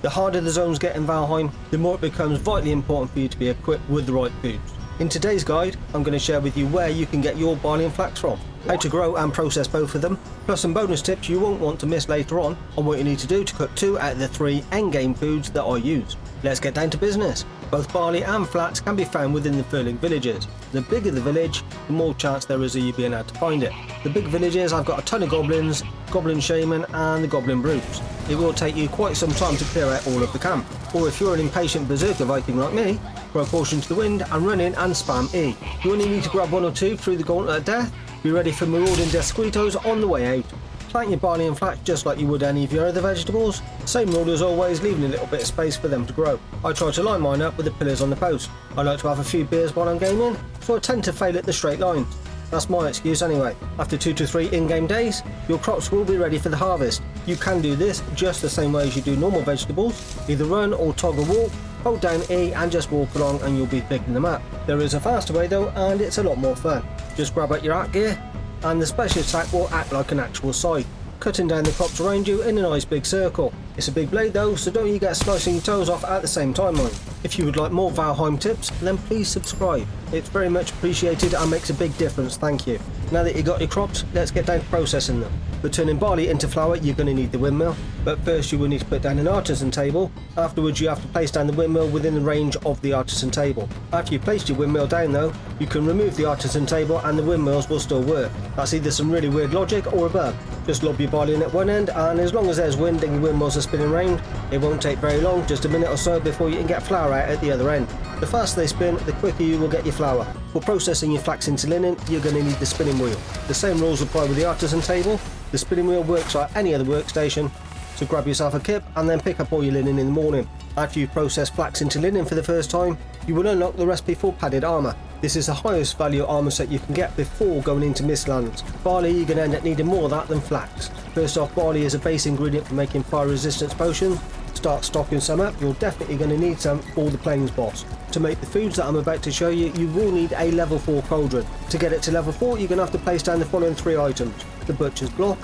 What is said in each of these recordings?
The harder the zones get in Valheim, the more it becomes vitally important for you to be equipped with the right foods. In today's guide, I'm going to share with you where you can get your barley and flax from, how to grow and process both of them, plus some bonus tips you won't want to miss later on what you need to do to cook 2 out of the 3 endgame foods that I use. Let's get down to business. Both barley and flax can be found within the Unveiling villages. The bigger the village, the more chance there is of you being able to find it. The big villages, I've got a ton of goblins, goblin shaman and the goblin brutes. It will take you quite some time to clear out all of the camp. Or if you're an impatient berserker Viking like me, throw caution to the wind and run in and spam E. You only need to grab 1 or 2 through the gauntlet of death. Be ready for marauding desquitoes on the way out. Plant your barley and flax just like you would any of your other vegetables. Same rule as always, leaving a little bit of space for them to grow. I try to line mine up with the pillars on the post. I like to have a few beers while I'm gaming, so I tend to fail at the straight lines. That's my excuse anyway. After 2 to 3 in-game days, your crops will be ready for the harvest. You can do this just the same way as you do normal vegetables. Either run or toggle walk, hold down E and just walk along and you'll be picking them up. There is a faster way though, and it's a lot more fun. Just grab out your axe gear and the special attack will act like an actual scythe, cutting down the crops around you in a nice big circle. It's a big blade though, so don't you get slicing your toes off at the same time, mind. If you would like more Valheim tips, then please subscribe. It's very much appreciated and makes a big difference, thank you. Now that you got your crops, let's get down to processing them. For turning barley into flour, you're going to need the windmill, but first you will need to put down an artisan table. Afterwards you have to place down the windmill within the range of the artisan table. After you've placed your windmill down though, you can remove the artisan table and the windmills will still work. That's either some really weird logic or a bug. Just lob your barley in at one end, and as long as there's wind and your windmills are spinning round, it won't take very long, just a minute or so before you can get flour out at the other end. The faster they spin, the quicker you will get your flour. For processing your flax into linen, you're going to need the spinning wheel. The same rules apply with the artisan table. The spinning wheel works like any other workstation, so grab yourself a kip and then pick up all your linen in the morning. After you've processed flax into linen for the first time, you will unlock the recipe for padded armour. This is the highest value armour set you can get before going into Mistlands. Barley, you're going to end up needing more of that than flax. First off, barley is a base ingredient for making fire resistance potions. Start stocking some up, you're definitely going to need some for the Plains boss. To make the foods that I'm about to show you, you will need a level 4 cauldron. To get it to level 4, you're going to have to place down the following 3 items: the butcher's block,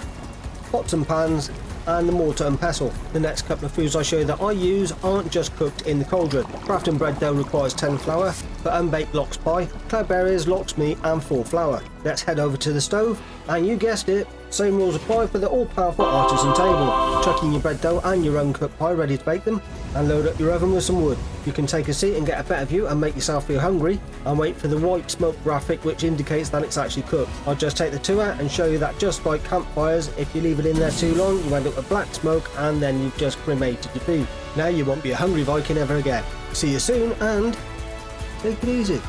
pots and pans, and the mortar and pestle. The next couple of foods I show you that I use aren't just cooked in the cauldron. Crafting bread dough requires 10 flour, but unbaked lox pie, cloudberries, lox meat and 4 flour. Let's head over to the stove, and you guessed it, same rules apply for the all-powerful artisan table. Chuck in your bread dough and your uncooked pie ready to bake them, and load up your oven with some wood. You can take a seat and get a better view and make yourself feel hungry, and wait for the white smoke graphic which indicates that it's actually cooked. I'll just take the 2 out and show you that just like campfires, if you leave it in there too long, you end up with black smoke and then you've just cremated your food. Now you won't be a hungry Viking ever again. See you soon and take it easy.